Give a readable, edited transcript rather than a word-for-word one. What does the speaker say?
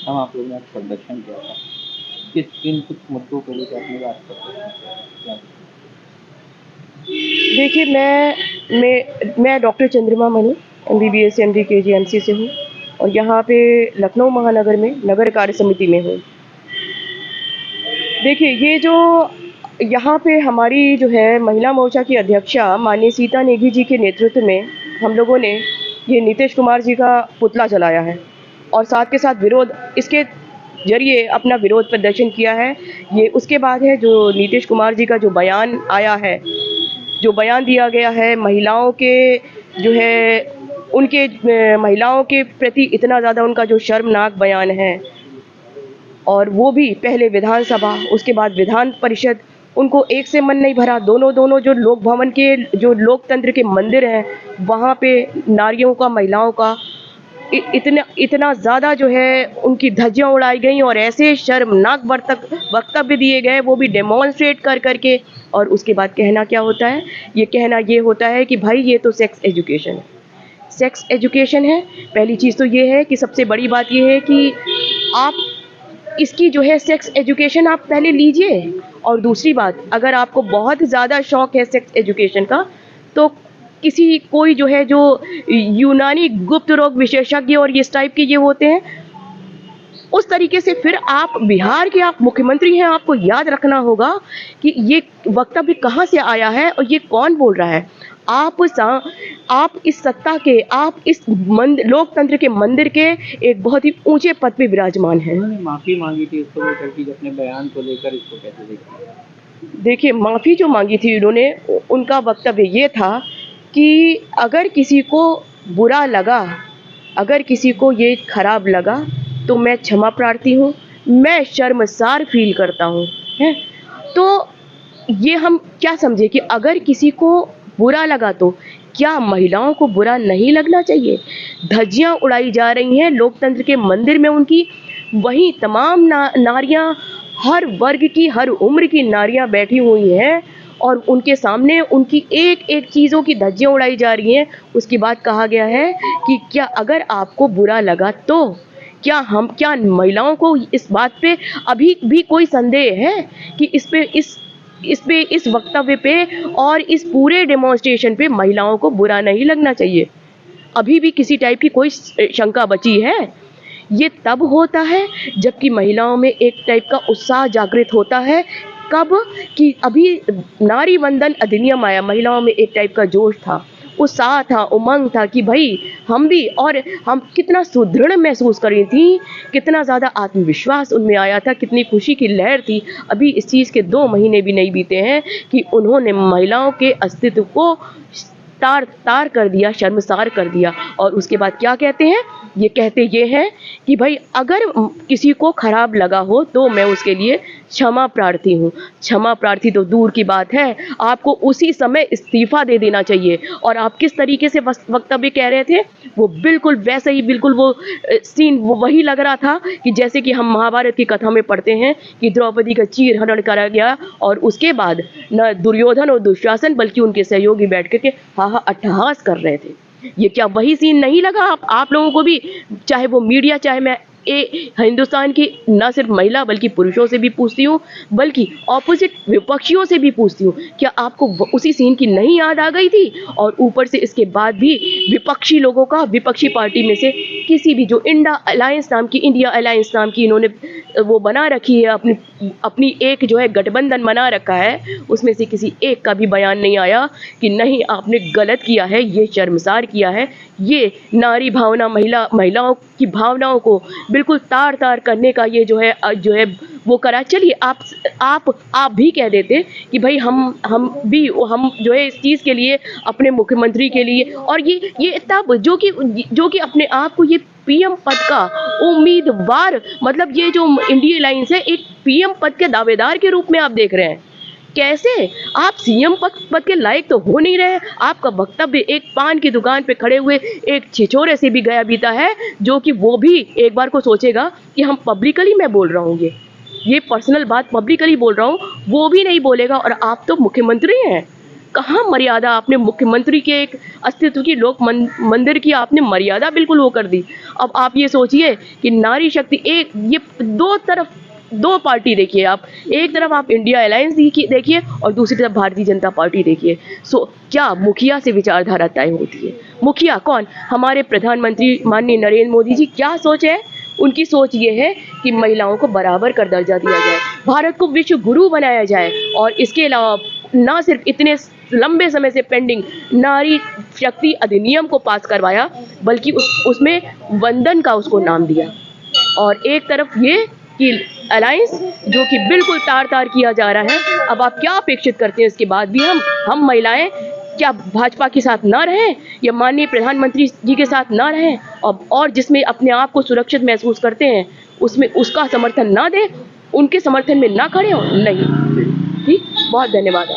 हम आप लोगों ने आज प्रदर्शन किया था, किस किन कुछ मुद्दों को लेकर आपने आज प्रदर्शन किया क्या? देखिए, मैं doctor Chandrima Manu MBBS MD KGMC से हूँ और यहाँ पे लखनऊ महानगर में नगर कार्य समिति में हूँ। देखिए, ये जो यहाँ पे हमारी जो है महिला मोर्चा की अध्यक्षा माननीय सीता नेगी जी के नेतृत्व में हम लोगों ने ये नीतीश कुमार जी का पुतला जलाया है और साथ के साथ विरोध इसके जरिए अपना विरोध प्रदर्शन किया है। ये उसके बाद है जो नीतीश कुमार जी का जो बयान आया है, जो बयान दिया गया है महिलाओं के जो है उनके महिलाओं के प्रति इतना ज़्यादा उनका जो शर्मनाक बयान है, और वो भी पहले विधानसभा उसके बाद विधान परिषद, उनको एक से मन नहीं भरा। दोनों जो लोक भवन के जो लोकतंत्र के मंदिर हैं वहाँ पे नारियों का महिलाओं का इतना ज़्यादा जो है उनकी धज्जियाँ उड़ाई गई और ऐसे शर्मनाक वक्तव्य दिए गए, वो भी डेमोन्स्ट्रेट कर करके। और उसके बाद कहना क्या होता है, ये कहना ये होता है कि भाई ये तो सेक्स एजुकेशन है, सेक्स एजुकेशन है। पहली चीज़ तो ये है कि सबसे बड़ी बात ये है कि आप इसकी जो है सेक्स एजुकेशन आप पहले लीजिए। और दूसरी बात, अगर आपको बहुत ज़्यादा शौक है सेक्स एजुकेशन का, तो कोई जो है जो यूनानी गुप्त रोग विशेषज्ञ और इस टाइप के ये होते हैं, उस तरीके से फिर आप बिहार के आप मुख्यमंत्री हैं, आपको याद रखना होगा कि ये वक्तव्य कहाँ से आया है और ये कौन बोल रहा है। आप इस सत्ता के, आप इस लोकतंत्र के मंदिर के एक बहुत ही ऊंचे पद पे विराजमान हैं। उन्होंने माफी मांगी थी इसको लेकर कि अपने बयान को लेकर, इसको कैसे देखते हैं? देखिए, माफ़ी जो मांगी थी उन्होंने, उनका वक्तव्य ये था कि अगर किसी को बुरा लगा, अगर किसी को ये खराब लगा तो मैं क्षमा प्रार्थी हूँ, मैं शर्मसार फील करता हूँ, हैं। तो ये हम क्या समझे कि अगर किसी को बुरा लगा तो क्या महिलाओं को बुरा नहीं लगना चाहिए? धज्जियाँ उड़ाई जा रही हैं लोकतंत्र के मंदिर में उनकी, वहीं तमाम नारियाँ, हर वर्ग की, हर उम्र की नारियाँ बैठी हुई हैं और उनके सामने उनकी एक एक चीज़ों की धज्जियाँ उड़ाई जा रही हैं। उसके बाद कहा गया है कि क्या अगर आपको बुरा लगा तो क्या महिलाओं को इस बात पे अभी भी कोई संदेह है कि इस वक्तव्य पे और इस पूरे डेमोन्स्ट्रेशन पे महिलाओं को बुरा नहीं लगना चाहिए? अभी भी किसी टाइप की कोई शंका बची है? ये तब होता है जबकि महिलाओं में एक टाइप का उत्साह जागृत होता है। कब? कि अभी नारी वंदन अधिनियम आया, महिलाओं में एक टाइप का जोश था, उत्साह था, उमंग था कि भाई हम भी, और हम कितना सुदृढ़ महसूस कर रही थी, कितना ज़्यादा आत्मविश्वास उनमें आया था, कितनी खुशी की लहर थी। अभी इस चीज़ के 2 महीने भी नहीं बीते हैं कि उन्होंने महिलाओं के अस्तित्व को तार कर दिया, शर्मसार कर दिया। और उसके बाद क्या कहते हैं? ये कहते ये हैं कि भाई अगर किसी को खराब लगा हो तो मैं उसके लिए क्षमा प्रार्थी हूँ। क्षमा प्रार्थी तो दूर की बात है, आपको उसी समय इस्तीफा दे देना चाहिए। और आप किस तरीके से वक्तव्य कह रहे थे, वो बिल्कुल वैसे ही, बिल्कुल वो सीन वो वही लग रहा था कि जैसे कि हम महाभारत की कथा में पढ़ते हैं कि द्रौपदी का चीर हरण करा गया और उसके बाद न दुर्योधन और दुशासन बल्कि उनके सहयोगी बैठ करके अट्टहास कर रहे थे। ये क्या वही सीन नहीं लगा आप लोगों को भी? चाहे वो मीडिया, चाहे मैं हिंदुस्तान की न सिर्फ महिला बल्कि पुरुषों से भी पूछती हूँ, बल्कि ऑपोजिट विपक्षियों से भी पूछती हूँ, क्या आपको उसी सीन की नहीं याद आ गई थी? और ऊपर से इसके बाद भी विपक्षी लोगों का, विपक्षी पार्टी में से किसी भी, जो इंडिया अलायंस नाम की इन्होंने वो बना रखी है, अपनी एक जो है गठबंधन बना रखा है, उसमें से किसी एक का भी बयान नहीं आया कि नहीं आपने गलत किया है, ये शर्मसार किया है, ये नारी भावना, महिलाओं की भावनाओं को बिल्कुल तार करने का ये जो है वो करा। चलिए आप भी कह देते कि भाई हम जो है इस चीज़ के लिए, अपने मुख्यमंत्री के लिए, और ये तब जो कि अपने आप को ये पीएम पद का उम्मीदवार, मतलब ये जो इंडिया अलायंस है, एक पीएम पद के दावेदार के रूप में आप देख रहे हैं। कैसे? आप सीएम पद के लायक तो हो नहीं रहे। आपका वक्तव्य एक पान की दुकान पे खड़े हुए एक छिछोरे से भी गया बीता है, जो कि वो भी एक बार को सोचेगा कि हम पब्लिकली, मैं बोल रहा हूँ ये पर्सनल बात पब्लिकली बोल रहा हूँ, वो भी नहीं बोलेगा। और आप तो मुख्यमंत्री हैं, कहाँ मर्यादा आपने मुख्यमंत्री के एक अस्तित्व की लोक मंदिर की आपने मर्यादा बिल्कुल वो कर दी। अब आप ये सोचिए कि नारी शक्ति एक ये दो तरफ दो पार्टी देखिए आप, एक तरफ आप इंडिया अलायंस देखिए और दूसरी तरफ भारतीय जनता पार्टी देखिए। क्या मुखिया से विचारधारा तय होती है? मुखिया कौन? हमारे प्रधानमंत्री माननीय नरेंद्र मोदी जी क्या सोच है? उनकी सोच ये है कि महिलाओं को बराबर का दर्जा दिया जाए, भारत को विश्व गुरु बनाया जाए, और इसके अलावा ना सिर्फ इतने लंबे समय से पेंडिंग नारी शक्ति अधिनियम को पास करवाया, बल्कि उसमें वंदन का उसको नाम दिया। और एक तरफ ये कि अलायंस जो कि बिल्कुल तार-तार किया जा रहा है। अब आप क्या अपेक्षित करते हैं इसके बाद भी हम महिलाएं क्या भाजपा के साथ ना रहें या माननीय प्रधानमंत्री जी के साथ ना रहें, और जिसमें अपने आप को सुरक्षित महसूस करते हैं उसमें उसका समर्थन ना दें, उनके समर्थन में ना खड़े हों? नहीं। ठीक, बहुत धन्यवाद।